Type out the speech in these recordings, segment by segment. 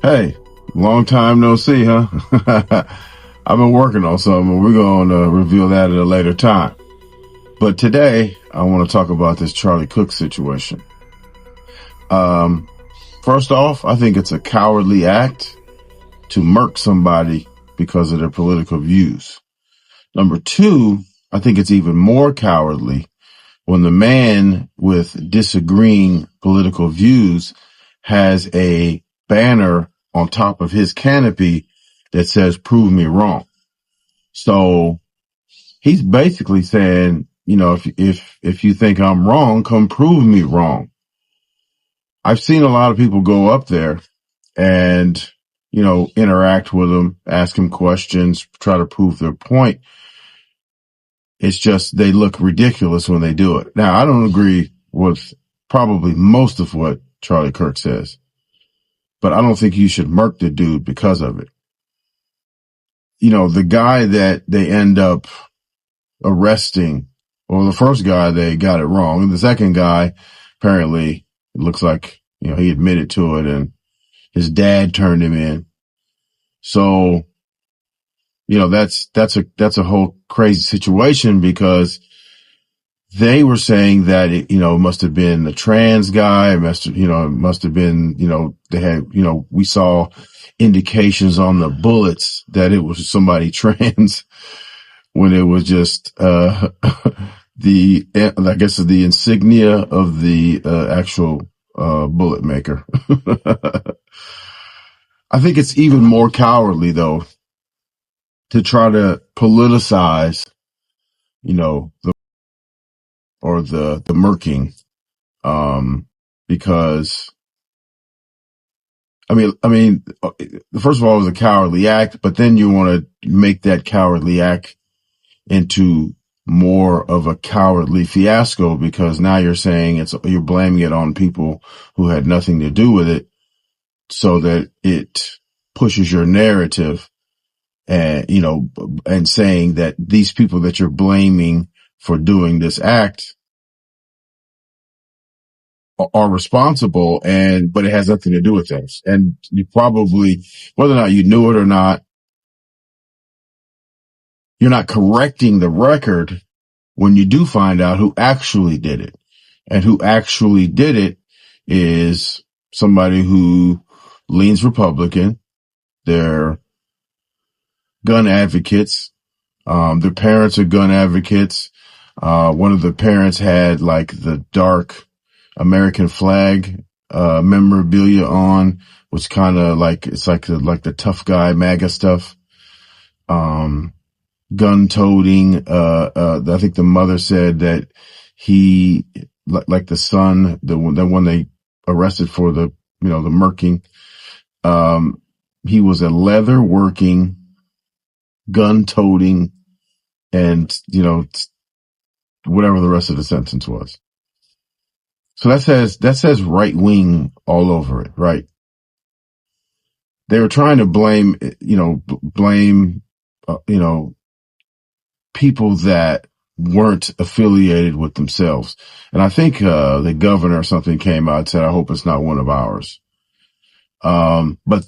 Hey, long time no see, huh? I've been working on something. We're going to reveal that at a later time. But today, I want to talk about this Charlie Kirk situation. Um, First off, I think it's a cowardly act to murk somebody because of their political views. Number two, I think it's even more cowardly when the man with disagreeing political views has a banner on top of his canopy that says, "Prove me wrong." So he's basically saying, if you think I'm wrong, come prove me wrong. I've seen a lot of people go up there and, interact with him, ask him questions, try to prove their point. It's just they look ridiculous when they do it. Now, I don't agree with probably most of what Charlie Kirk says, but I don't think you should murk the dude because of it. The guy that they end up arresting, well, the first guy, they got it wrong. And the second guy, apparently, it looks like, he admitted to it and his dad turned him in. So, that's a whole crazy situation because they were saying that it must have been a trans guy. It must have been, they had, we saw indications on the bullets that it was somebody trans when it was just, I guess the insignia of the, actual, bullet maker. I think it's even more cowardly though to try to politicize, the murking, because first of all, it was a cowardly act, but then you want to make that cowardly act into more of a cowardly fiasco because now you're saying you're blaming it on people who had nothing to do with it so that it pushes your narrative and, and saying that these people that you're blaming for doing this act are responsible but it has nothing to do with things. And you probably, whether or not you knew it or not, you're not correcting the record when you do find out who actually did it. And who actually did it is somebody who leans Republican. They're gun advocates. Their parents are gun advocates. One of the parents had like the dark American flag, memorabilia on, which kind of like, it's like the tough guy MAGA stuff. Gun toting. I think the mother said that he, like the son, the one they arrested for the murking, he was a leather working, gun toting, and, whatever the rest of the sentence was. So that says right wing all over it, right? They were trying to blame, people that weren't affiliated with themselves. And I think, the governor or something came out and said, I hope it's not one of ours. But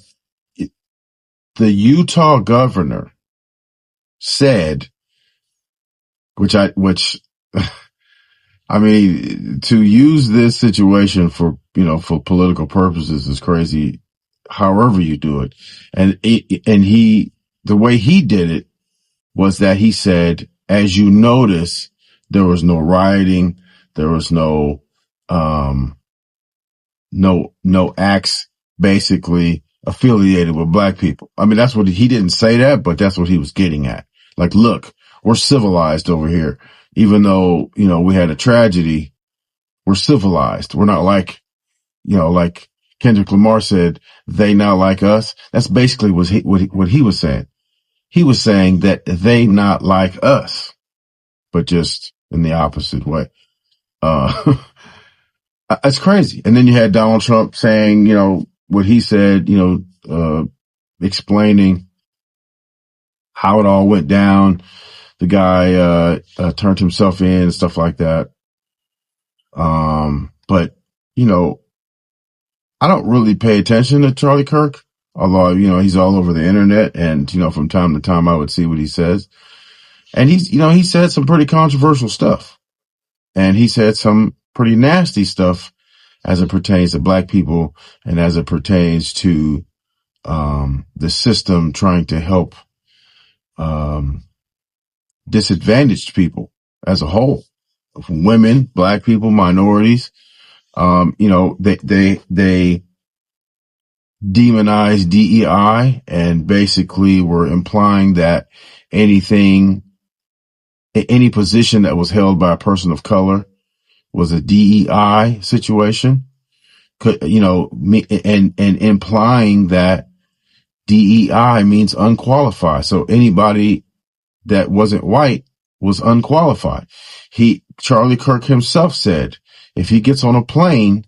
the Utah governor said, I mean, to use this situation for political purposes is crazy, however you do it. And the way he did it was that he said, as you notice, there was no rioting. There was no acts basically affiliated with black people. I mean, that's what he didn't say that, but that's what he was getting at. Like, look, we're civilized over here. Even though, we had a tragedy, we're civilized. We're not like, like Kendrick Lamar said, they not like us. That's basically what he was saying. He was saying that they not like us, but just in the opposite way. It's crazy. And then you had Donald Trump saying, what he said, explaining how it all went down. The guy, turned himself in and stuff like that. But, I don't really pay attention to Charlie Kirk Although, he's all over the internet, and, from time to time I would see what he says. And he said some pretty controversial stuff, and he said some pretty nasty stuff as it pertains to black people and as it pertains to, the system trying to help, disadvantaged people as a whole, women, black people, minorities. They demonized DEI and basically were implying that any position that was held by a person of color was a DEI situation. And implying that DEI means unqualified. So anybody that wasn't white was unqualified. Charlie Kirk himself said, if he gets on a plane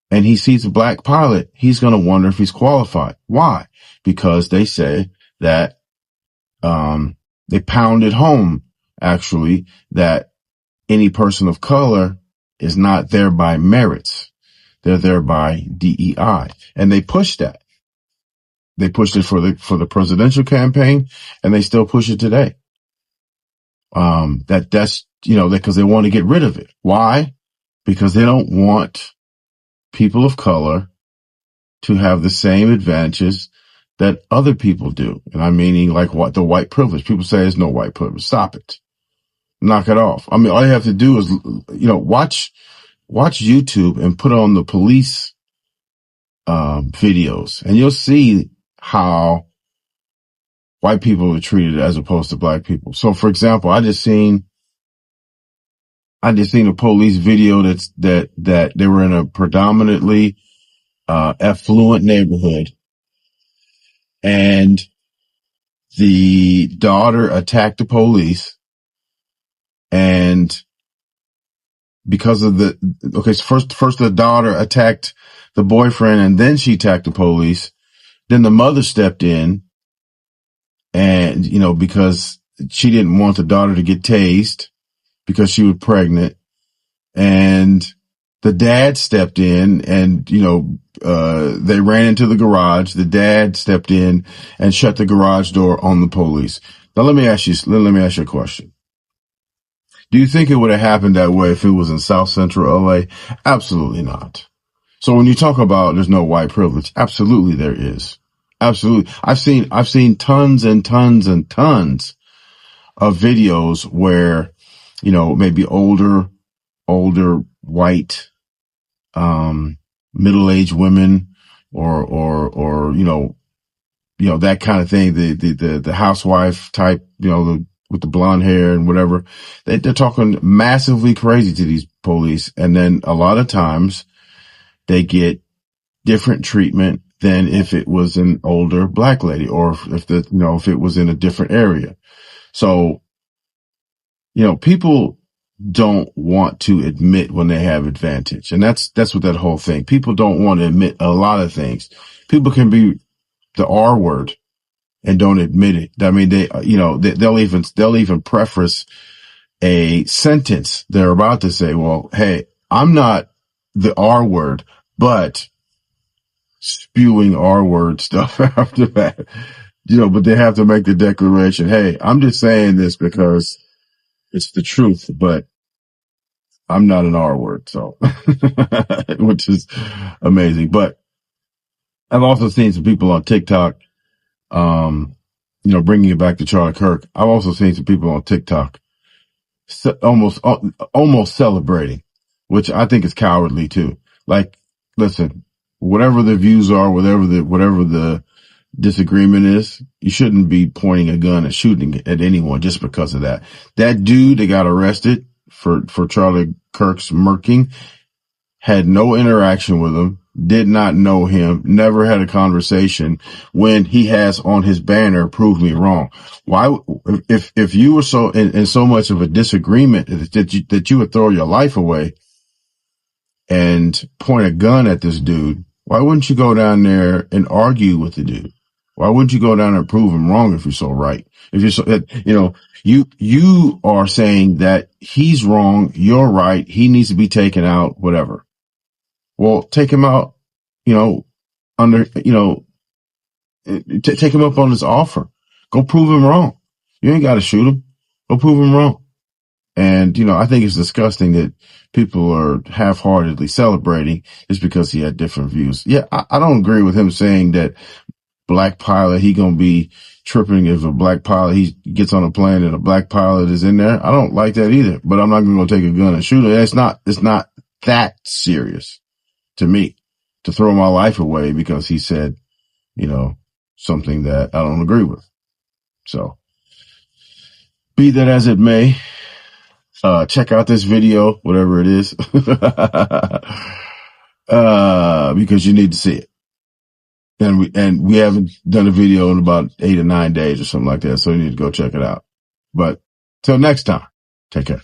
and he sees a black pilot, he's going to wonder if he's qualified. Why? Because they say that, they pounded home, actually, that any person of color is not there by merits. They're there by DEI. And they pushed that. They pushed it for the presidential campaign, and they still push it today. That's because they want to get rid of it. Why? Because they don't want people of color to have the same advantages that other people do. And I'm meaning like what the white privilege. People say there's no white privilege. Stop it. Knock it off. I mean, all you have to do is, watch YouTube and put on the police, videos, and you'll see how white people are treated as opposed to black people. So for example, I just seen a police video that they were in a predominantly, affluent neighborhood, and the daughter attacked the police, and because of first the daughter attacked the boyfriend, and then she attacked the police. Then the mother stepped in, and, because she didn't want the daughter to get tased because she was pregnant, and the dad stepped in, and, they ran into the garage. The dad stepped in and shut the garage door on the police. Now let me ask you a question. Do you think it would have happened that way if it was in South Central LA? Absolutely not. So when you talk about there's no white privilege, absolutely there is. Absolutely. I've seen tons and tons and tons of videos where, maybe older white, middle-aged women or, that kind of thing. The housewife type, with the blonde hair and whatever, they're talking massively crazy to these police. And then a lot of times they get different treatment than if it was an older black lady, or if it was in a different area. So, people don't want to admit when they have advantage. And that's what that whole thing. People don't want to admit a lot of things. People can be the R word and don't admit it. I mean, they'll even preface a sentence they're about to say, well, hey, I'm not the R word, but spewing R word stuff after that, but they have to make the declaration. Hey, I'm just saying this because it's the truth, but I'm not an R word. So, which is amazing. But I've also seen some people on TikTok, bringing it back to Charlie Kirk. I've also seen some people on TikTok almost celebrating, which I think is cowardly too. Like, listen, whatever the views are, whatever the disagreement is, you shouldn't be pointing a gun and shooting at anyone just because of that. That dude that got arrested for Charlie Kirk's murking had no interaction with him, did not know him, never had a conversation, when he has on his banner, "Prove me wrong." Why, if you were so in so much of a disagreement that you would throw your life away and point a gun at this dude, why wouldn't you go down there and argue with the dude? Why wouldn't you go down and prove him wrong if you're so right? If you're so, you are saying that he's wrong, you're right, he needs to be taken out, whatever. Well, take him out, under, Take him up on his offer. Go prove him wrong. You ain't got to shoot him. Go prove him wrong. And, I think it's disgusting that people are half-heartedly celebrating just because he had different views. Yeah, I don't agree with him saying that black pilot, he gonna be tripping if a black pilot, he gets on a plane and a black pilot is in there. I don't like that either, but I'm not gonna go take a gun and shoot him. It's not that serious to me to throw my life away because he said, something that I don't agree with. So be that as it may, check out this video, whatever it is, because you need to see it. And we haven't done a video in about 8 or 9 days or something like that. So you need to go check it out. But till next time, take care.